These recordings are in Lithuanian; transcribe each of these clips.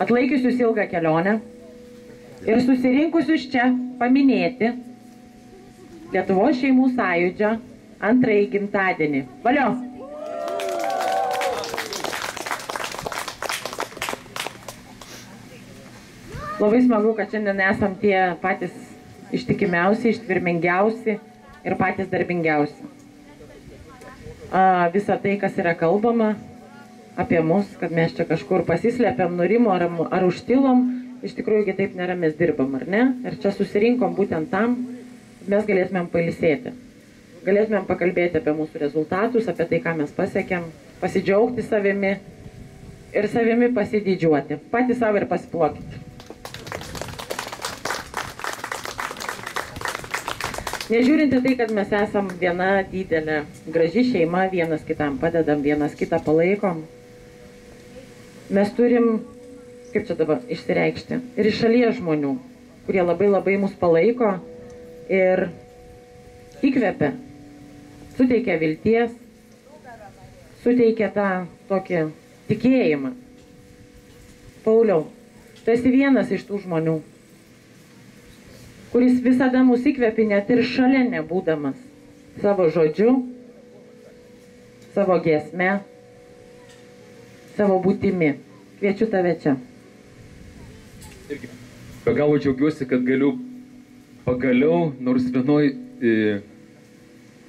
atlaikiusius ilgą kelionę ir susirinkusius čia paminėti Lietuvos šeimų sąjūdžio antrąjį gimtadienį. Valio! Labai smagu, kad šiandien esam tie patys ištikimiausi, ištvirmingiausi ir patys darbingiausi. Visa tai, kas yra kalbama apie mus, kad mes čia kažkur pasislepiam, nurimo ar užtilom, iš tikrųjų taip nėra, mes dirbam, ar ne? Ir čia susirinkom būtent tam, kad mes galėtumėm pailsėti. Galėtumėm pakalbėti apie mūsų rezultatus, apie tai, ką mes pasiekėm, pasidžiaugti savimi ir savimi pasididžiuoti. Patys savo ir pasiplokite. Nežiūrinti tai, kad mes esam viena didelė, graži šeima, vienas kitam padedam, vienas kitą palaikom, mes turim, kaip čia dabar išsireikšti, ir iš šalies žmonių, kurie labai mus palaiko ir įkvepia, suteikia vilties, suteikia tą tokį tikėjimą. Pauliau, tu esi vienas iš tų žmonių, kuris visada mus įkvepi net ir šalia nebūdamas, savo žodžiu, savo giesme, savo būtimi. Kviečiu tave čia. Irgi be galo džiaugiuosi, kad galiu pagaliau nors vienoj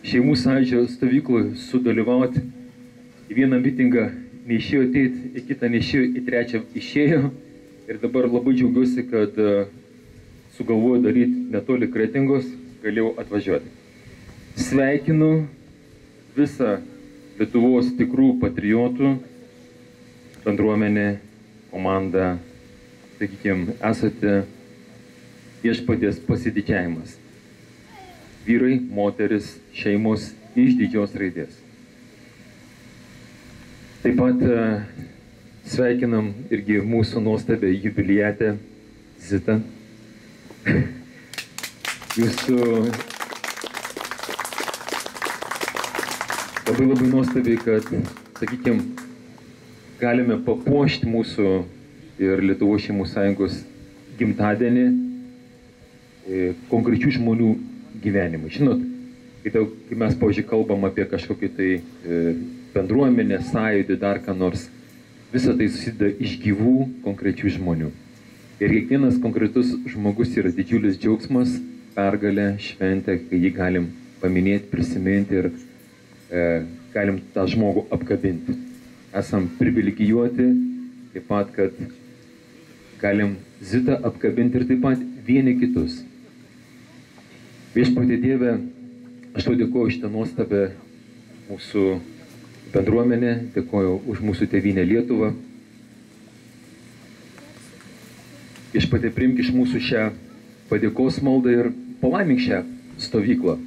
šeimų sąjūdžio stovykloj sudalyvauti. Į vieną mitingą neišėjo ateiti, į kitą neišėjo, į trečią išėjo. Ir dabar labai džiaugiuosi, kad sugalvoju daryti netoli Kretingos, galėjau atvažiuoti. Sveikinu visą Lietuvos tikrų patriotų bendruomenę, komandą, sakykime, esate viešpaties pasididžiavimas. Vyrai, moteris, šeimos iš didžios raidės. Taip pat sveikinam irgi mūsų nuostabę jubiliatę Zitą. Jūsų labai nuostabiai, kad, sakykime, galime papuošti mūsų ir Lietuvos šeimų sąjungos gimtadienį konkrečių žmonių gyvenimą. Žinot, kai mes, pavyzdžiui, kalbam apie kažkokį tai bendruomenę, sąjūdį, dar ką nors, visa tai susideda iš gyvų konkrečių žmonių. Ir kiekvienas konkretus žmogus yra didžiulis džiaugsmas, pergalė, šventė, kai jį galim paminėti, prisiminti ir galim tą žmogų apkabinti. Esam privilegijuoti, taip pat, kad galim Zitą apkabinti ir taip pat vieni kitus. Viešpatie Dieve, aš tau dėkoju šitą nuostabę mūsų bendruomenę, dėkoju už mūsų tėvynę Lietuvą. Viešpatie, priimk iš mūsų šią padėkos maldą ir palaimink šią stovyklą.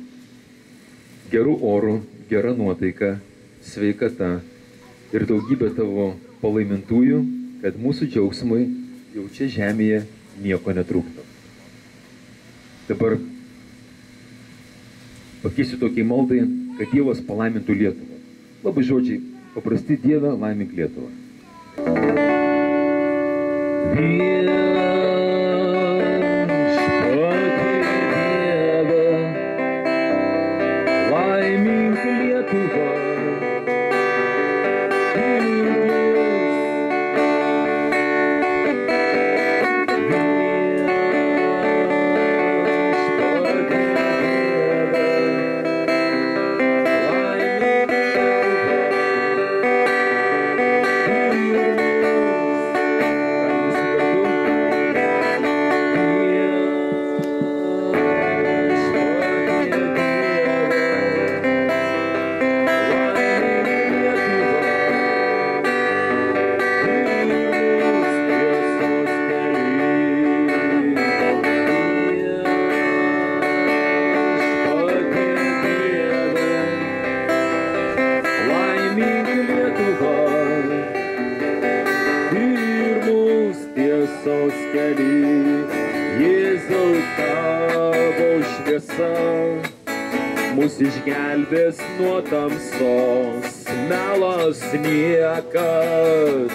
Gerų orų, gera nuotaika, sveikata ir daugybė tavo palaimintųjų, kad mūsų džiaugsmui jau čia žemėje nieko netrūktų. Dabar pakeisiu tokiai maldai, kad Dievas palaimintų Lietuvą. Labai žodžiai, paprasti: Dieve, laimink Lietuvą. Mus išgelbės nuo tamsos, melas niekad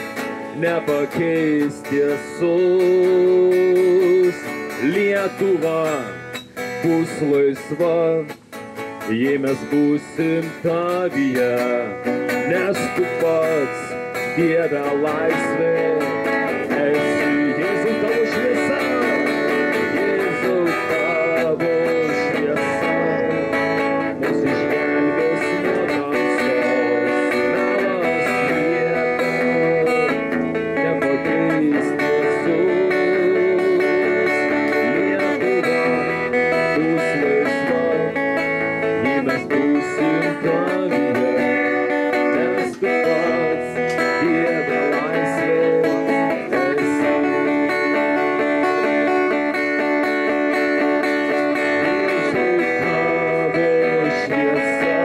nepakeis tiesos. Lietuva bus laisva, jei mes būsim tavyje, nes tu pats, Dieve, laisvė esi. Jėzau, tavo šviesa, Jėzau, tavo šviesa, mus išgelbės nuo tamsos. Melas lieka, nepakeis tiesos. Lietuva bus laisva, jei mes būsim tavyje, nes tu pats, Dieve, laisvė esi. Jėzau, tavo šviesa,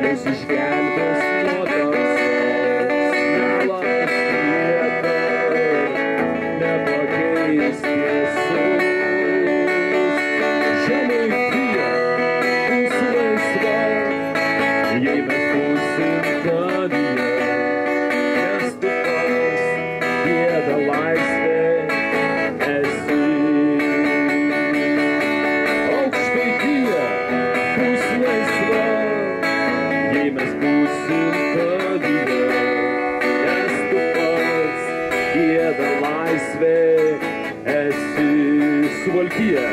mus išgelbės nuo tamsos. Melas lieka, nepakeis tiesos. Žemaitija bus laisva, jei mes būsim tavyje, nes tu pats, Dieve, laisvė esi. Aukštaitija bus laisva, jei mes būsim tavyje, nes tu pats, Dieve, laisvė esi. Suvalkija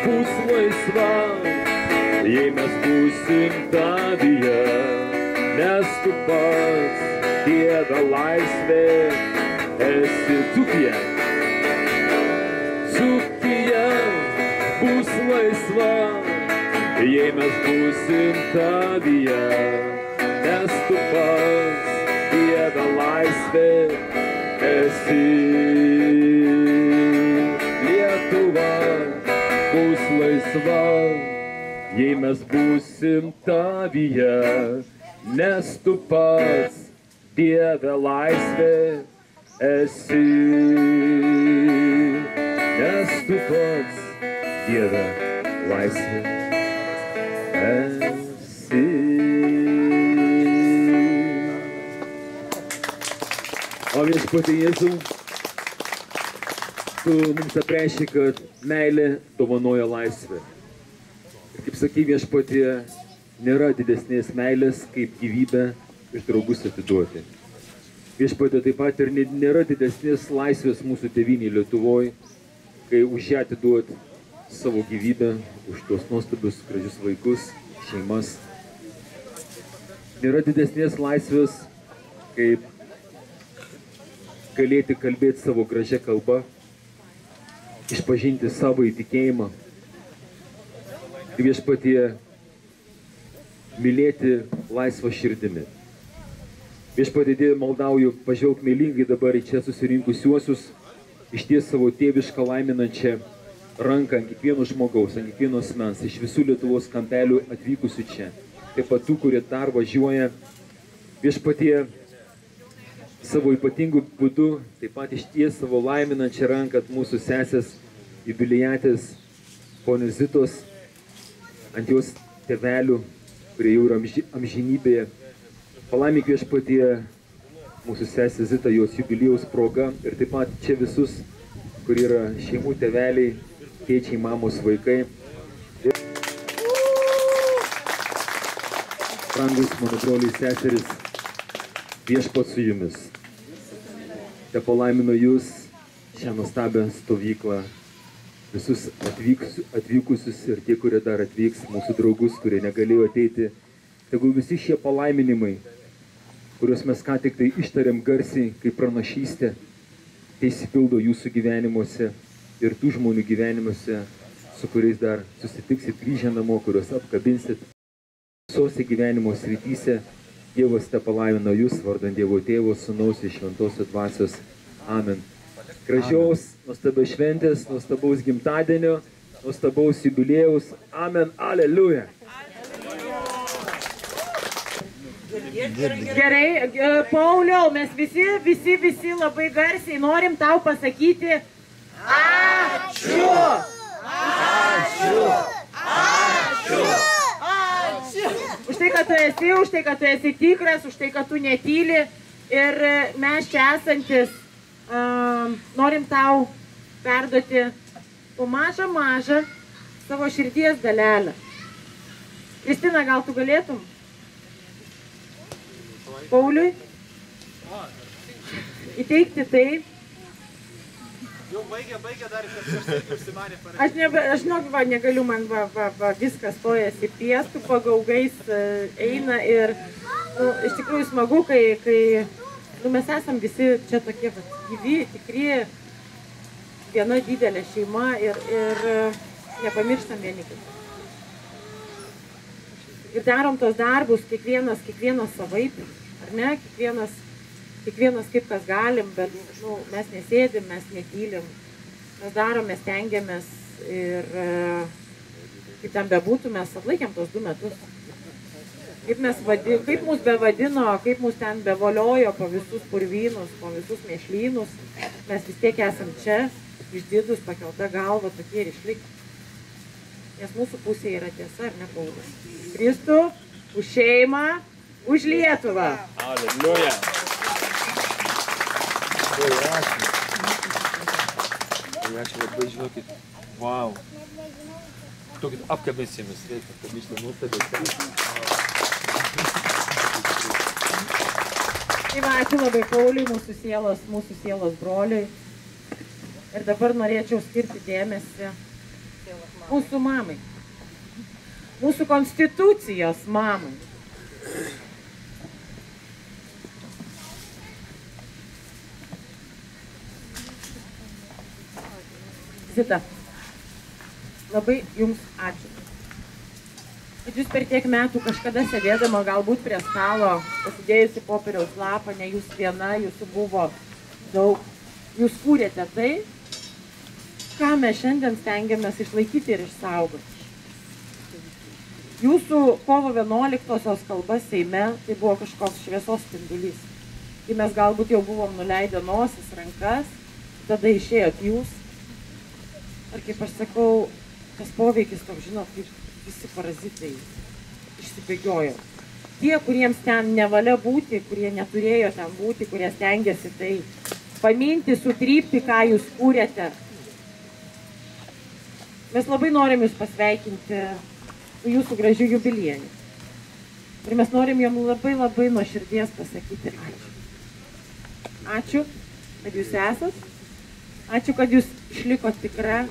bus laisva, jei mes būsim tavyje, nes tu pats, Dieve, laisvė esi. Dzūkija bus laisva, jei mes būsim tavyje, nes tu pats, Dieve, laisvė esi. Lietuva bus laisva, jei mes būsim tavyje, nes tu pats, Dieve, laisvė esi. Nes tu pats, Dieve, laisvė esi. O viešpatie Jėzau, tu mums apreiški, kad meilė dovanoja laisvę. Ir kaip sakai, viešpatie, nėra didesnės meilės, kaip gyvybę ir draugus atiduoti. Viešpatie, taip pat ir nėra didesnės laisvės mūsų tėvynėje Lietuvoje, kai už ją atiduoti savo gyvybę, už tuos nuostabius, gražius vaikus, šeimas. Nėra didesnės laisvės, kaip galėti kalbėti savo gražią kalbą, išpažinti savo įtikėjimą. Ir viešpatie, mylėti laisvą širdimi. Viešpatie, Dieve, maldauju, pažvelk meilingai dabar į čia susirinkusiuosius, išties savo tėvišką laiminančią ranką ant kiekvieno žmogaus, ant kiekvieno asmens, iš visų Lietuvos kampelių atvykusių čia. Taip pat tų, kurie dar važiuoja. Viešpatie, savo ypatingų būdų, taip pat išties savo laiminančią ranką ant mūsų sesės jubiliatės ponios Zitos, ant jos tėvelių, kurie jau yra amžinybėje. Palaimink, viešpatie, mūsų sesė Zita, jos jubiliejaus proga ir taip pat čia visus, kur yra šeimų tėveliai, tėčiai, mamos, vaikai. Brangus mano broliai seseris, viešpat su jumis. Te palaimino jūs šią nuostabią stovyklą, visus atvykusius ir tie, kurie dar atvyks, mūsų draugus, kurie negalėjo ateiti. Tegul visi šie palaiminimai, kuriuos mes ką tik tai ištarėm garsiai, kaip pranašystė, tai išsipildo jūsų gyvenimuose ir tų žmonių gyvenimuose, su kuriais dar susitiksit grįžę namo, kuriuos apkabinsit. Visose gyvenimo srityse Dievas te palaimino jūs, vardant Dievo Tėvo, Sūnaus ir Šventosios Dvasios. Amen. Gražiaus, nuostabios šventės, nuostabaus gimtadienio, nuostabaus jubiliejaus. Amen. Aleliuja. Gerai, Pauliau, mes visi labai garsiai norim tau pasakyti ačiū! Ačiū! Ačiū! Ačiū! Už tai, kad tu esi, už tai, kad tu esi tikras, už tai, kad tu netyli. Ir mes čia esantis norim tau perduoti po mažą savo širdies dalelę. Kristina, gal tu galėtum? Pauliui? Įteikti tai. Jau baigė dar kažkaip užsimanė parašyti. Aš negaliu, man viskas stojasi piestų, pagaugais eina ir iš tikrųjų smagu, kai mes esam visi čia tokie gyvi, tikri, viena didelė šeima ir nepamirštam vieni kitų. Ir darom tos darbus, kiekvienas savaip, ar ne, kiekvienas kaip kas galim, bet mes nesėdim, mes netylim, mes darom, mes stengiamės ir kaip ten bebūtų, mes atlaikėm tos 2 metus. Kaip mus bevadino, kaip mus ten bevoliojo po visus purvynus, po visus mėšlynus, mes vis tiek esam čia, išdidus, pakelta galva, tokie ir išlikti. Nes mūsų pusėje yra tiesa, ar ne, Paulius? Kristų, už šeimą, už Lietuvą. Aleliuja. Ačiū labai, žinokit, wow. Tokit apkabinsimis, reikia, kad išlė nuostabiai. Tai va, ačiū labai Pauliui, mūsų sielos broliui. Ir dabar norėčiau skirti dėmesį mūsų mamai. Mūsų konstitucijos mamai. Zita, labai jums ačiū. Kad jūs per tiek metų kažkada sėdėdama galbūt prie stalo, pasidėjusi popieriaus lapą, ne jūs viena, jūsų buvo daug, jūs kūrėte tai, ką mes šiandien stengiamės išlaikyti ir išsaugoti. Jūsų kovo 11-osios kalba Seime tai buvo kažkoks šviesos spindulys. Kai mes galbūt jau buvom nuleidę nosis, rankas, tada išėjot jūs. Ar kaip aš sakau, tas poveikis toks, žinot, kaip visi parazitai išsibėgiojo. Tie, kuriems ten nevalia būti, kurie neturėjo ten būti, kurie stengiasi tai paminti, sutrypti, ką jūs kūrėte. Mes labai norim jūs pasveikinti su jūsų gražiu jubiliejumi. Ir mes norim jam labai nuo širdies pasakyti ačiū. Ačiū, kad jūs esat. Ačiū, kad jūs išliko tikra.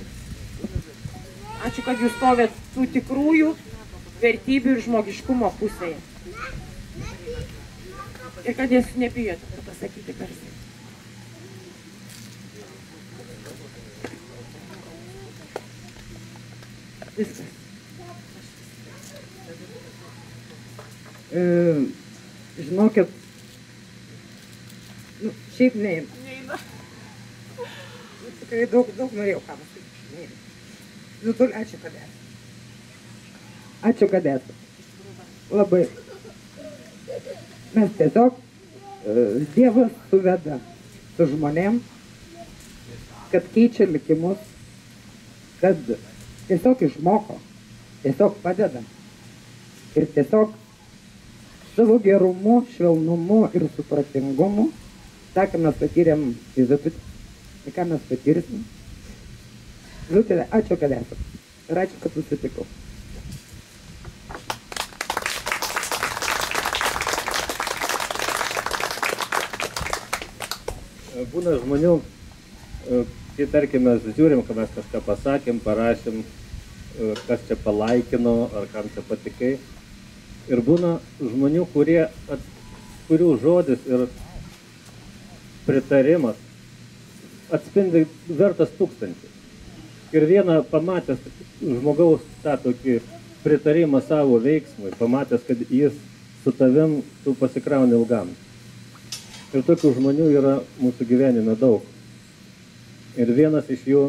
Ačiū, kad jūs stovėt tų tikrųjų vertybių ir žmogiškumo pusėje. Ir kad jūs nebijote pasakyti garsiai. Viskas. Žinokit, šiaip neina. Tikrai daug norėjau ką pasakyti. Tol ačiū, kad esat. Ačiū, kad esat. Labai. Mes tiesiog Dievas suveda su žmonėm, kad keičia likimus, kad tiesiog išmoko, tiesiog padeda. Ir tiesiog savo gerumu, švelnumu ir supratingumu, tą, ką mes patyrėm Izatutė, ir ką mes patyrėsim. Žinokite, ačiū, kad esat. Ir ačiū, kad susitikau. Būna žmonių, kai tarkime, žiūrim, kad mes kažką pasakėm, parašėm, kas čia palaikino, ar kam čia patikai. Ir būna žmonių, kurių žodis ir pritarimas atspindi vertas 1000. Ir vieną pamatęs žmogaus tą tokį pritarimą savo veiksmui, pamatęs, kad jis su tavim tu pasikrauni ilgam. Ir tokių žmonių yra mūsų gyvenime daug. Ir vienas iš jų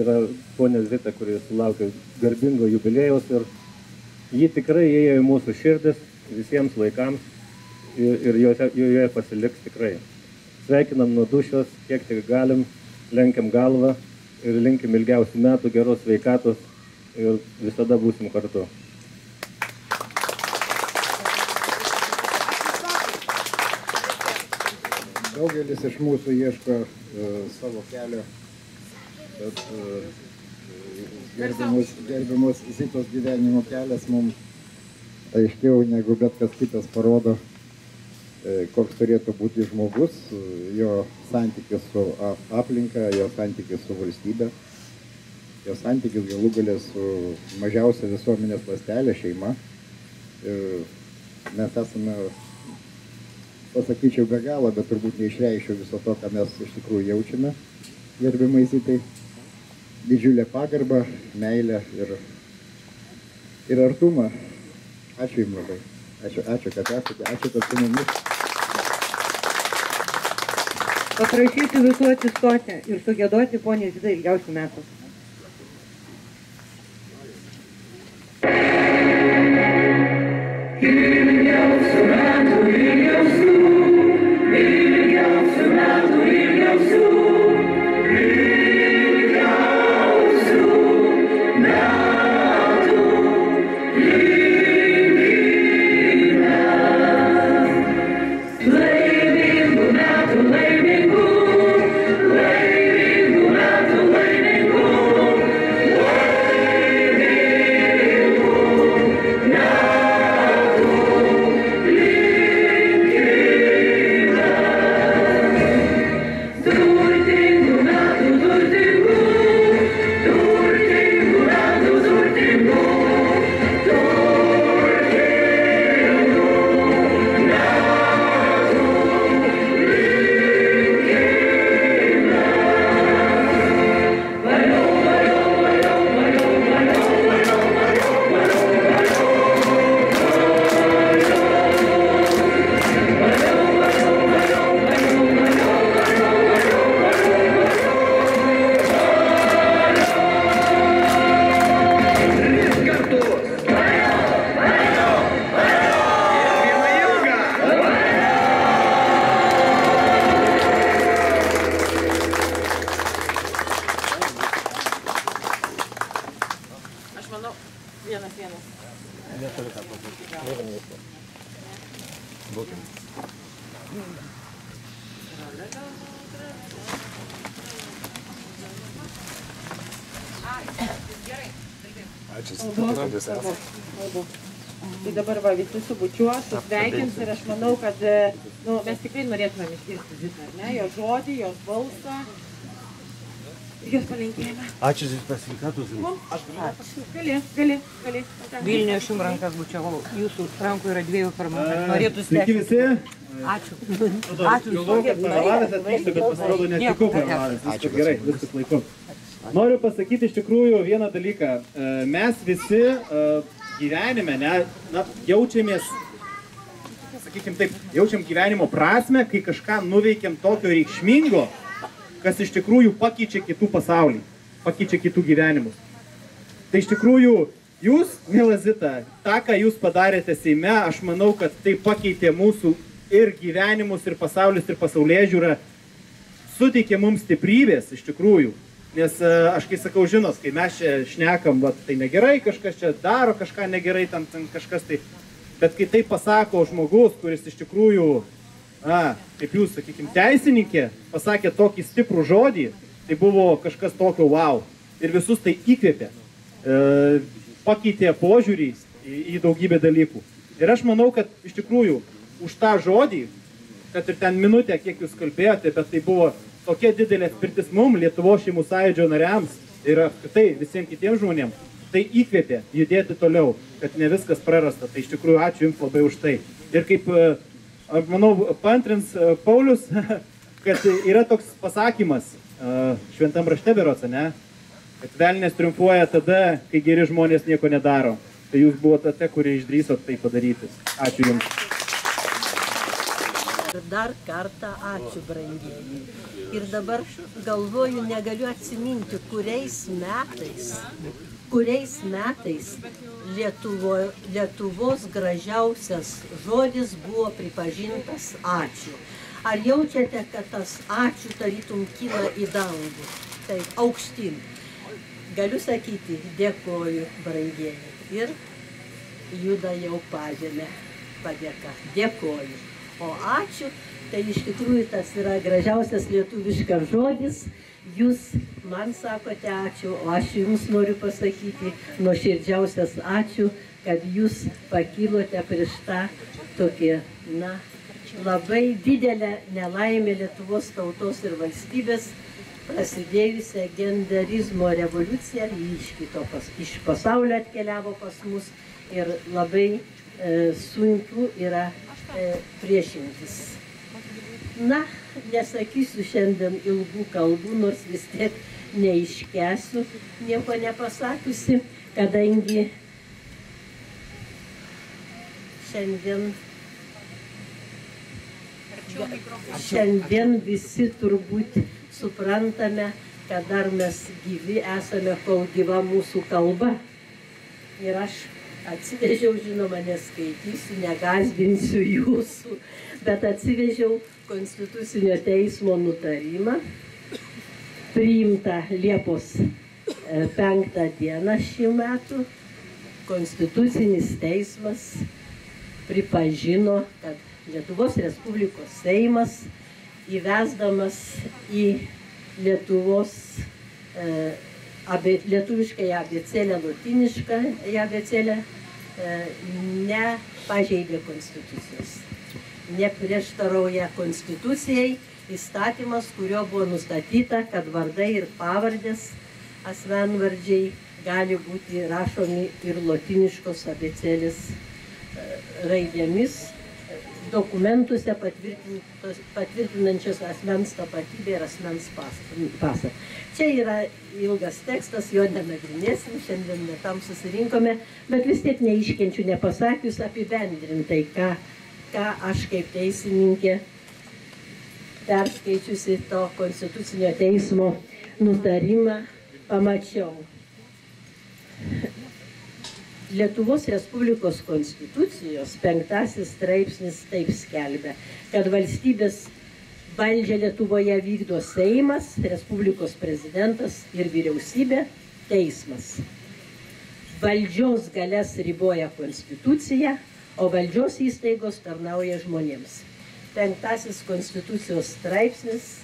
yra ponė Zita, kuri sulaukė garbingo jubiliejaus ir ji tikrai įėjo į mūsų širdis visiems laikams ir joje pasiliks tikrai. Sveikinam nuo dušios, kiek tik galim, lenkiam galvą ir linkim ilgiausių metų, geros sveikatos ir visada būsim kartu. Daugelis iš mūsų ieško savo kelio, bet gerbiamos Zitos gyvenimo kelias mums aiškiau negu bet kas kitas parodo, koks turėtų būti žmogus, jo santykis su aplinka, jo santykis su valstybe, jo santykis galų galę su mažiausia visuomenės ląstelė, šeima. Mes esame, pasakyčiau, be galo, bet turbūt neišreikščiau viso to, ką mes iš tikrųjų jaučiame, gerbiamai Zitai. Didžiulę pagarbą, meilę ir artumą. Ačiū Jums labai. Ačiū, kad esate, ačiū, kad su mumis. Paprašysiu visų atsistoti ir sugiedoti poniai Zitai ilgiausių metų. Tai dabar va, visi subučiuos, susveikins ir aš manau, kad mes tikrai norėtumėm išgirsti Zitą, ar ne? Jos žodį, jos balsą, jos palinkėjimą. Ačiū Zita, sveikatos. Gali. Vilniuje aš jums rankas bučiavau, jūsų rankų yra 2 per mažai. Norėtų Sveiki visi. Ačiū. Galvoju, kad pavalavęs atvykti, bet pasirodo netikau pavalavęs. Viskas gerai, viskas laiku. Noriu pasakyti iš tikrųjų vieną dalyką. Mes visi gyvenime jaučiamės, sakykim taip, jaučiam gyvenimo prasme, kai kažką nuveikiam tokio reikšmingo, kas iš tikrųjų pakeičia kitų pasaulį, pakeičia kitų gyvenimus. Tai iš tikrųjų jūs, miela Zita, tą, ką jūs padarėte Seime, aš manau, kad tai pakeitė mūsų ir gyvenimus, ir pasaulis, ir pasaulėžiūrą, suteikė mums stiprybės iš tikrųjų. Nes aš kai sakau, žinot, kai mes čia šnekam, tai negerai, kažkas čia daro kažką negerai, ten kažkas tai. Bet kai tai pasako žmogus, kuris iš tikrųjų, kaip jūs, sakykim, teisininkė, pasakė tokį stiprų žodį, tai buvo kažkas tokio wow. Ir visus tai įkvėpė, pakeitė požiūrį į daugybę dalykų. Ir aš manau, kad iš tikrųjų už tą žodį, kad ir ten minutę, kiek jūs kalbėjote, bet tai buvo tokia didelė atspirtis mums, Lietuvos šeimų sąjūdžio nariams ir apskritai visiems kitiems žmonėms, tai įkvėpė judėti toliau, kad ne viskas prarasta. Tai iš tikrųjų ačiū Jums labai už tai. Ir kaip, manau, paantrins Paulius, kad yra toks pasakymas šventam rašte berods, ne? Kad velnias triumfuoja tada, kai geri žmonės nieko nedaro. Tai jūs buvote ta, kurie išdrįsot tai padaryti. Ačiū Jums. Dar kartą ačiū, brangieji. Ir dabar galvoju, negaliu atsiminti, kuriais metais Lietuvos gražiausias žodis buvo pripažintas ačiū. Ar jaučiate, kad tas ačiū tarytum kyla į dangų? Taip, aukštyn. Galiu sakyti, dėkoju, brangieji. Ir juda jau pažemė padėka. Dėkoju. O ačiū Tai iš tikrųjų tas yra gražiausias lietuviškas žodis. Jūs man sakote ačiū, o aš jums noriu pasakyti nuoširdžiausias ačiū, kad jūs pakilote prieš tą tokį, labai didelę nelaimę Lietuvos tautos ir valstybės, prasidėjusią genderizmo revoliuciją, iš pasaulio atkeliavo pas mus ir labai sunku yra priešintis. Nesakysiu šiandien ilgų kalbų, nors vis tiek neiškęsiu, nieko nepasakiusi, kadangi šiandien visi turbūt suprantame, kad dar mes gyvi esame, kol gyva mūsų kalba. Ir aš atsivežiau, žinoma, neskaitysiu, negąsdinsiu jūsų, bet atsivežiau Konstitucinio teismo nutarimą, priimtą Liepos 5 dieną šių metų. Konstitucinis teismas pripažino, kad Lietuvos Respublikos Seimas, įvesdamas į lietuviškai abėcėlę, lotinišką abėcėlę, nepažeidė Konstitucijos. Neprieštarauja Konstitucijai įstatymas, kurio buvo nustatyta, kad vardai ir pavardės asmenvardžiai gali būti rašomi ir lotiniškos abėcėlės raidėmis dokumentuose patvirtinančios asmens tapatybę ir asmens pasą. Čia yra ilgas tekstas, jo nenagrinėsim, šiandien tam susirinkome, bet vis tiek neiškenčiu nepasakius apibendrintai, ką aš kaip teisininkė, perskaičiusi to Konstitucinio teismo nutarimą, pamačiau. Lietuvos Respublikos Konstitucijos 5 straipsnis taip skelbia, kad valstybės valdžią Lietuvoje vykdo Seimas, Respublikos prezidentas ir vyriausybė, teismas. Valdžios galias riboja Konstitucija, o valdžios įstaigos tarnauja žmonėms. 5 Konstitucijos straipsnis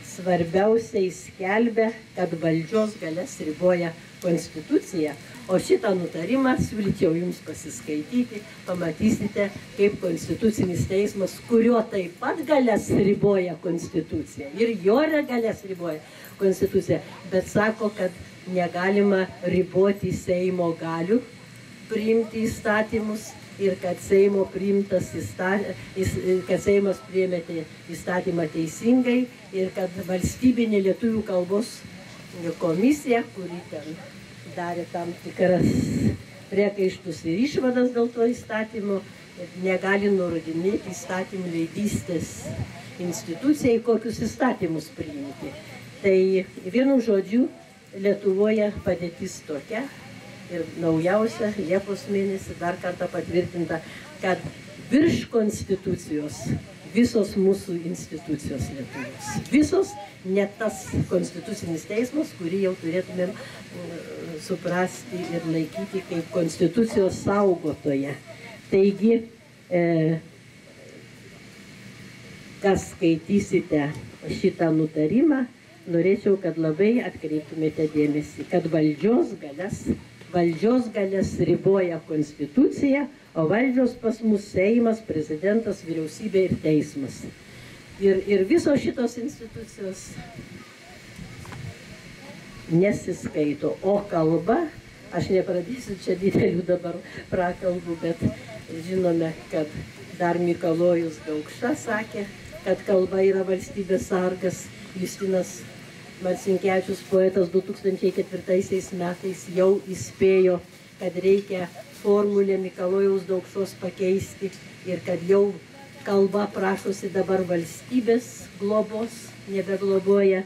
svarbiausiai skelbia, kad valdžios galias riboja Konstitucija, o šitą nutarimą siūlyčiau jums pasiskaityti, pamatysite, kaip Konstitucinis teismas, kurio taip pat galias riboja Konstitucija, ir jo galias riboja Konstitucija, bet sako, kad negalima riboti Seimo galių, priimti įstatymus, ir kad Seimas priėmė įstatymą teisingai ir kad valstybinė lietuvių kalbos komisija, kuri ten darė tam tikras priekaištus ir išvadas dėl to įstatymo, negali nurodinėti įstatymų leidystės institucijai, kokius įstatymus priimti. Tai vienu žodžiu, Lietuvoje padėtis tokia, ir naujausia Liepos mėnesį dar kartą patvirtinta, kad virš Konstitucijos visos mūsų institucijos Lietuvos. Visos, ne tas Konstitucinis teismas, kurį jau turėtumėm suprasti ir laikyti kaip Konstitucijos saugotoje. Taigi, kas skaitysite šitą nutarimą, norėčiau, kad labai atkreiptumėte dėmesį, kad valdžios galias riboja Konstitucija, o valdžios pas mus Seimas, prezidentas, vyriausybė ir teismas. Ir visos šitos institucijos nesiskaito. O kalba, aš nepradėsiu čia didelių dabar prakalbų, bet žinome, kad dar Mikalojus Daukša sakė, kad kalba yra valstybės sargas. Justinas Marcinkevičius, poetas, 2004 metais jau įspėjo, kad reikia formulę Mikalojaus Daukšos pakeisti ir kad jau kalba prašosi dabar valstybės globos, nebegloboja.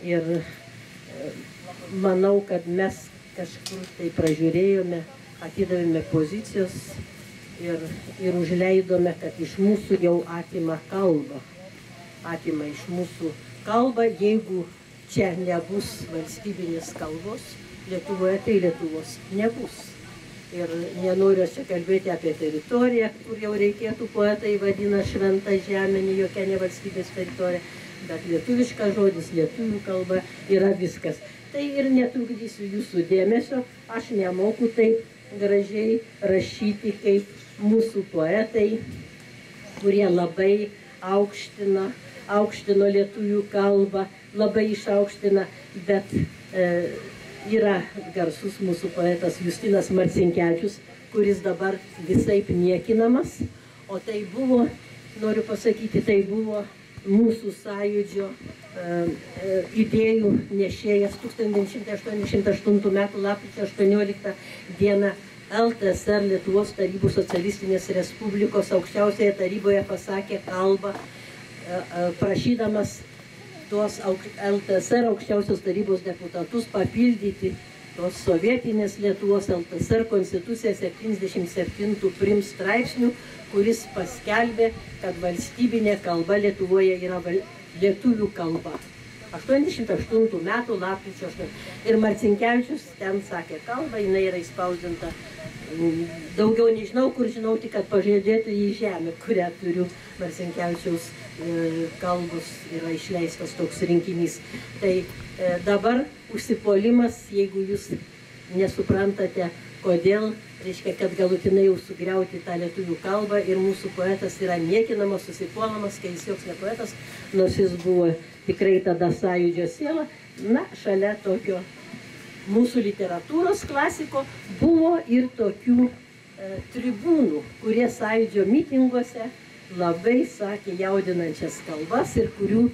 Ir manau, kad mes kažkur tai pražiūrėjome, atidavėme pozicijos ir užleidome, kad iš mūsų jau atima kalbą. Atima iš mūsų kalbą, jeigu čia nebus valstybinės kalbos, Lietuvoje tai Lietuvos nebus. Ir nenoriu aš čia kalbėti apie teritoriją, kur jau reikėtų, poetai vadina šventą žemę, jokia ne valstybės teritorija, bet lietuviškas žodis, lietuvių kalba yra viskas. Tai ir netrukdysiu jūsų dėmesio, aš nemoku taip gražiai rašyti kaip mūsų poetai, kurie labai aukštino lietuvių kalbą, labai išaukština, bet yra garsus mūsų poetas Justinas Marcinkevičius, kuris dabar visaip niekinamas, o tai buvo, noriu pasakyti, tai buvo mūsų sąjūdžio idėjų nešėjas 1988 m. lapkričio 18 d. LTSR Lietuvos Tarybų Socialistinės Respublikos aukščiausioje taryboje pasakė kalbą, prašydamas tuos LTSR aukščiausios tarybos deputatus papildyti tos sovietinės Lietuvos LTSR konstituciją 77 prim straipsnių, kuris paskelbė, kad valstybinė kalba Lietuvoje yra lietuvių kalba. 88 metų lapkričio 8. Ir Marcinkevičius ten sakė kalbą, jinai yra įspausdinta. Daugiau nežinau, kur žinau, tik kad pažadėtų į žemę, kurią turiu. Marcinkevičiaus kalbos yra išleistas toks rinkinys. Tai dabar užsipuolimas, jeigu jūs nesuprantate, kodėl, reiškia, kad galutinai jau sugriauti tą lietuvių kalbą ir mūsų poetas yra niekinamas, susipuolamas, kai jis joks ne poetas, nors jis buvo tikrai tada sąjūdžio siela. Na, šalia tokio mūsų literatūros klasiko buvo ir tokių tribūnų, kurie sąjūdžio mitinguose labai sakė jaudinančias kalbas ir kurių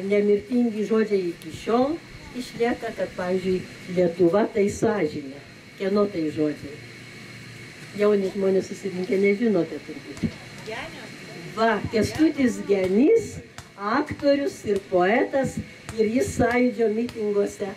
nemirtingi žodžiai iki šiol išlieka, kad, pavyzdžiui, Lietuva tai sąžinė. Kieno tai žodžiai? Jauni žmonės susirinkę nežinote turbūt. Va, Kęstutis Genys, aktorius ir poetas, ir jis sąjūdžio mitinguose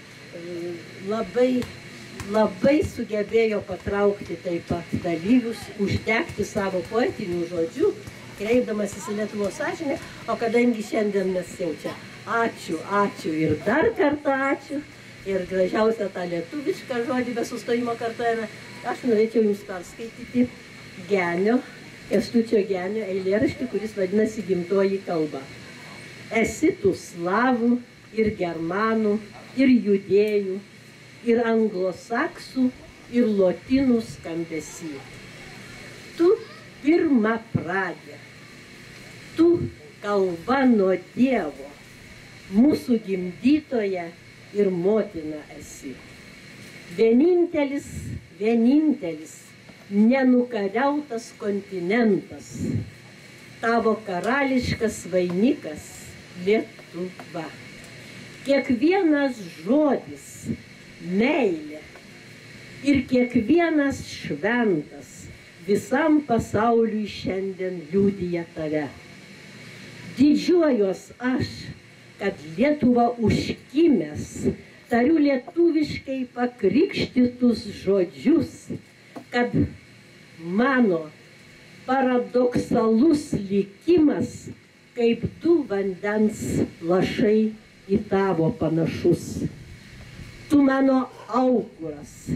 labai sugebėjo patraukti taip pat dalyvius, uždegti savo poetinių žodžių, kreipdamasis į Lietuvos sąžinę, o kadangi šiandien mes jau čia ačiū ir dar kartą ačiū, ir gražiausią tą lietuvišką žodį be sustojimo kartojame, aš norėčiau jums perskaityti Genio, Kęstučio Genio eilėraštį, kuris vadinasi Gimtoji kalba. Esi tų slavų ir germanų, ir judėjų, ir anglosaksų, ir lotynų skambesy. Tu pirma pradė, tu kalba nuo Dievo, mūsų gimdytoja ir motina esi. Vienintelis, nenukariautas kontinentas, tavo karališkas vainikas Lietuva. Kiekvienas žodis meilė ir kiekvienas šventas visam pasauliui šiandien liudija tave. Didžiuojuos aš, kad Lietuva užkimęs tariu lietuviškai pakrikštytus žodžius, kad mano paradoksalus likimas kaip du vandens lašai į tavo panašus. Tu mano aukuras,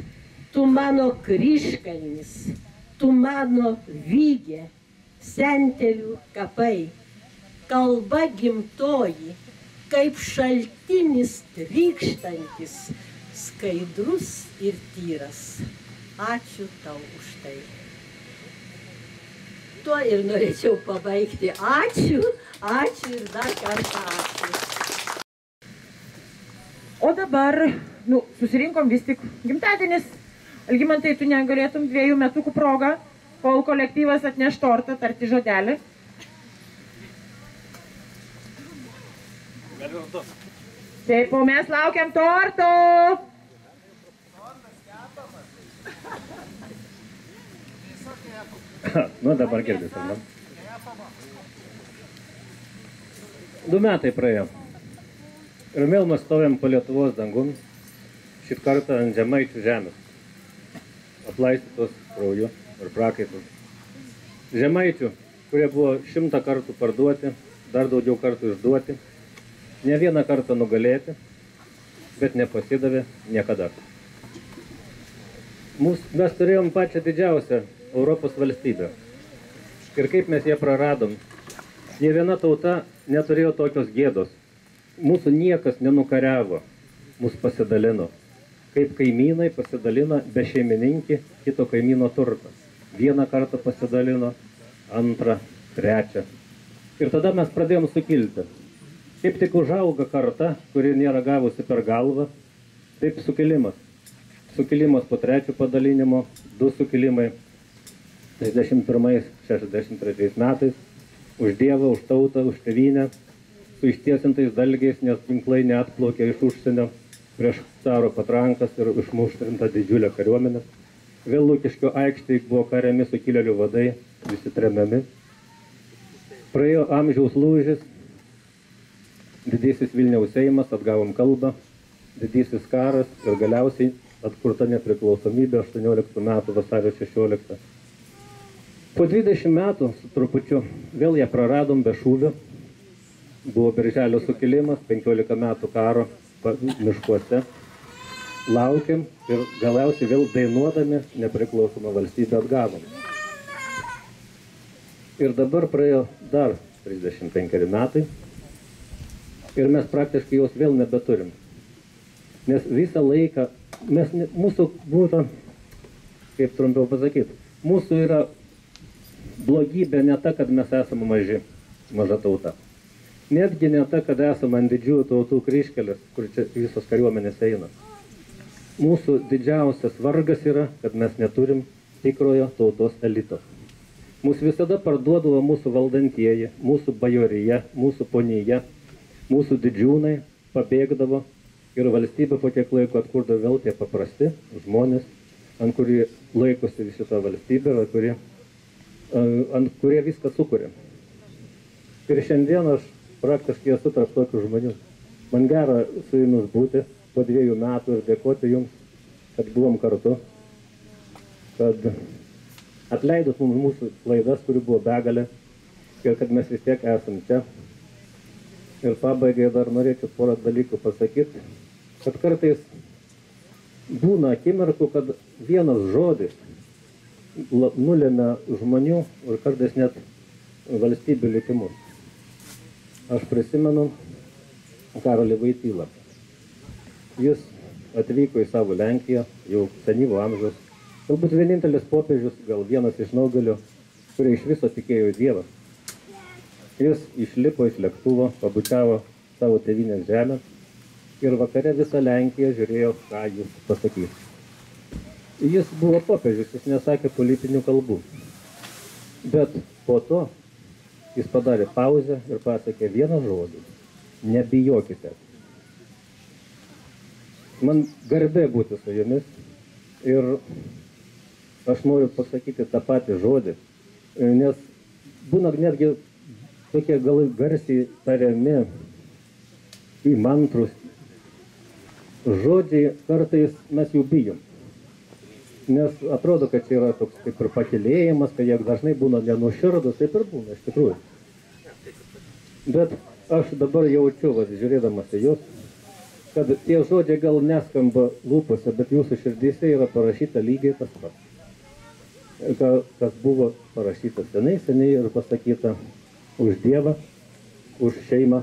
tu mano kryžkalnis, tu mano vygė, sentėlių kapai, kalba gimtoji, kaip šaltinis trykštantis, skaidrus ir tyras. Ačiū tau už tai. Tuo ir norėčiau pabaigti. Ačiū ir dar kartą ačiū. O dabar, susirinkom vis tik gimtadienis. Algimantai, tu negalėtum 2 metukų progą, kol kolektyvas atneš tortą, tarti žodelį. Taip, o mes laukiam torto. Nu, dabar girdis, ar ne? 2 metai praėjo. Ir vėl mes stovėm po Lietuvos dangum, šį kartą ant žemaičių žemės, aplaistytos krauju ir prakaitu. Žemaičių, kurie buvo 100 kartų parduoti, dar daugiau kartų išduoti, ne vieną kartą nugalėti, bet nepasidavė niekada. Mes turėjom pačią didžiausią Europos valstybę. Ir kaip mes ją praradom. Nė viena tauta neturėjo tokios gėdos. Mūsų niekas nenukariavo, mūsų pasidalino. Kaip kaimynai pasidalina be šeimininkį kito kaimyno turtą. Vieną kartą pasidalino, antrą, trečią. Ir tada mes pradėjom sukilti. Kaip tik užauga karta, kuri nėra gavusi per galvą, taip sukilimas. Sukilimas po trečio padalinimo, 2 sukilimai 31-63 metais, už Dievą, už tautą, už tėvynę, su ištiesintais dalgiais, nes ginklai neatplaukė iš užsienio prieš caro patrankas ir išmuštrinta didžiulė kariuomenė. Vėl Lukiškio aikštėje buvo kariami sukilėlių vadai, visi tremiami. Praėjo amžiaus lūžis, didysis Vilniaus Seimas, atgavom kalbą, didysis karas ir galiausiai atkurta nepriklausomybė 18 metų vasario 16. Po 20 metų su trupučiu vėl ją praradom be šūvio. Buvo Birželio sukilimas, 15 metų karo miškuose. Laukiam ir galiausiai vėl dainuodami nepriklausomą valstybę atgavom. Ir dabar praėjo dar 35 metai ir mes praktiškai jos vėl nebeturim. Nes visą laiką mūsų būtų, kaip trumpiau pasakyti, mūsų yra blogybė ne ta, kad mes esame maža tauta. Netgi ne ta, kad esame ant didžiųjų tautų kryžkelės, kur čia visos kariuomenės eina. Mūsų didžiausias vargas yra, kad mes neturim tikrojo tautos elito. Mūsų visada parduodavo mūsų valdantieji, mūsų bajorija, mūsų ponija, mūsų didžiūnai pabėgdavo ir valstybė po tiek laiko atkurdavo vėl tie paprasti žmonės, ant kurį laikosi šitą valstybę, ant kurie viską sukuria. Ir šiandien aš praktiškai esu tarp tokių žmonių. Man gera su jumis būti po 2 metų ir dėkoti jums, kad buvom kartu, kad atleidot mums mūsų klaidas, kurių buvo begalė, ir kad mes vis tiek esam čia. Ir pabaigai dar norėčiau porą dalykų pasakyti, kad kartais būna akimirkų, kad vienas žodis nulėmė žmonių ir kartais net valstybių likimus. Aš prisimenu Karolį Voitylą. Jis atvyko į savo Lenkiją, jau senyvo amžiaus. Galbūt vienintelis popiežius, gal vienas iš daugelio, kurie iš viso tikėjo į Dievą. Jis išlipo iš lėktuvo, pabučiavo savo tėvynės žemę ir vakare visą Lenkiją žiūrėjo, ką jis pasakys. Jis buvo popiežius, jis nesakė politinių kalbų. Bet po to jis padarė pauzę ir pasakė vieną žodį. Nebijokite. Man garbė būti su jumis ir aš noriu pasakyti tą patį žodį, nes būna netgi tokie gal garsiai tariami įmantrus žodžiai, kartais mes jų bijom. Nes atrodo, kad čia yra toks kaip ir pakilėjimas, kad jie dažnai būna nenuoširdūs, taip ir būna, iš tikrųjų. Bet aš dabar jaučiu, žiūrėdamas į jūs, kad tie žodžiai gal neskamba lūpose, bet jūsų širdyse yra parašyta lygiai tas pats. Kas buvo parašyta seniai ir pasakyta už Dievą, už šeimą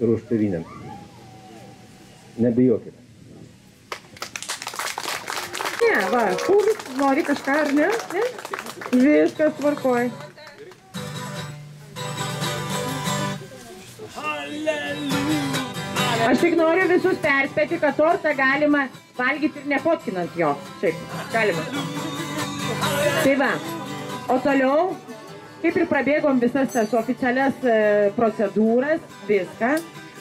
ir už tėvynę. Nebijokite. Ne, va, Paulius nori kažką, ar ne? Ne? Viskas tvarkoj. Aš tik noriu visus perspėti, kad tortą galima valgyti ir nepotkinant jo. Šiaip, galima. Tai va, o toliau, kaip ir prabėgom visas tas oficialias procedūras, viską.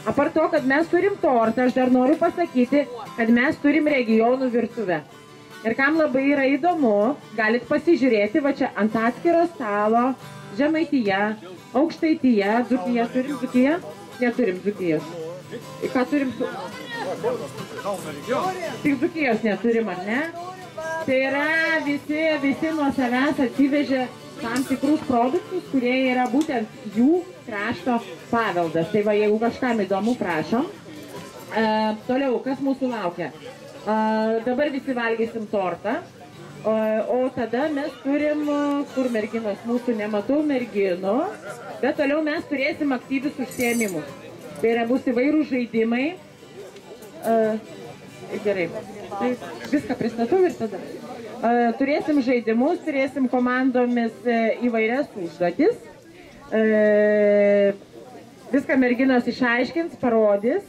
Apart to, kad mes turim tortą, aš dar noriu pasakyti, kad mes turim regionų virtuvę. Ir kam labai yra įdomu, galit pasižiūrėti, va čia ant atskiro stalo, Žemaitija, Aukštaitija, Dzūkija, turim Dzūkiją? Neturim Dzūkijos. Ir ką turim su... Tik Dzūkijos neturim, ar ne? Tai yra visi nuo savęs atsivežė tam tikrus produktus, kurie yra būtent jų krašto paveldas. Tai va, jeigu kažkam įdomu, prašom. Toliau, kas mūsų laukia? Dabar visi valgysim tortą. O tada mes turim, kur merginos mūsų, nematau merginų, bet toliau mes turėsim aktyvius užsiėmimus. Tai yra bus įvairūs žaidimai. Gerai, tai viską pristatau ir tada. Turėsim žaidimus, turėsim komandomis įvairias užduotis. Viską merginos išaiškins, parodys,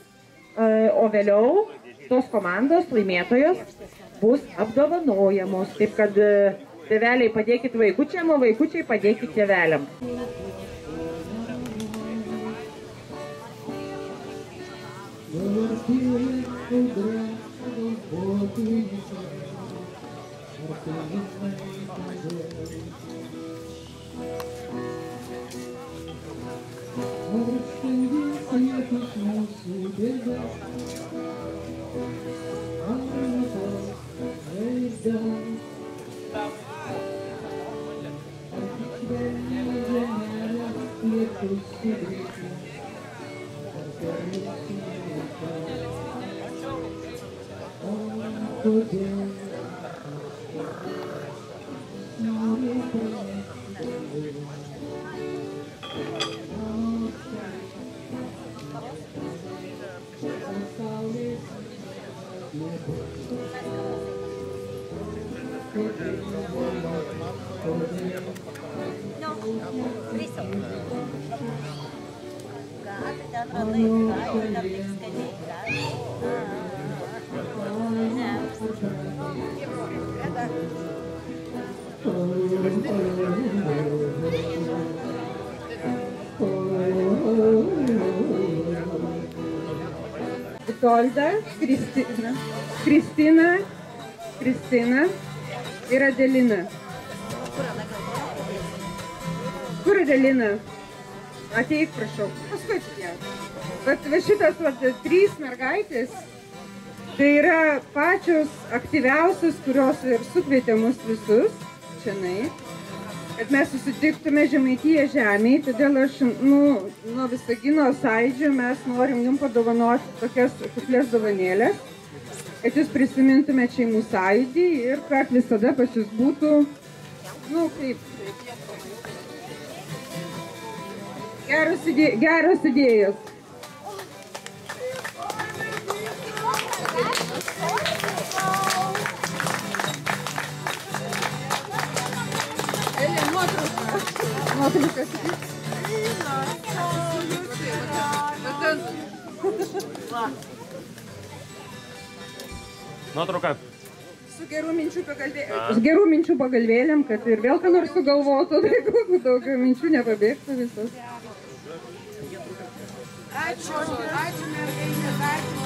o vėliau tos komandos laimėtojos bus apdovanojamos. Taip kad tėveliai padėkit vaikučiam, o vaikučiai padėkit tėveliam. Vitolda, Kristina ir Adelina. Kur Adelina? Ateik, prašau. Paskui atsikėt. Va šitas trys mergaitės, tai yra pačios aktyviausios, kurios ir sukvietė mus visus čianai, kad mes susitiktume Žemaitiją žemėje, todėl aš nuo Visagino sąjūdžio mes norim jums padovanoti tokias kuklės dovanėlės, kad jūs prisimintumėte šeimų sąjūdį ir kad visada pas jūs būtų, geros idėjos. Nuotraukas. Nuotrauka. Su gerų minčių pagalvėlėm, kad ir vėl ką nors sugalvotų, tai daugiau minčių nepabėgtų visos. Ačiū mergaitės, ačiū.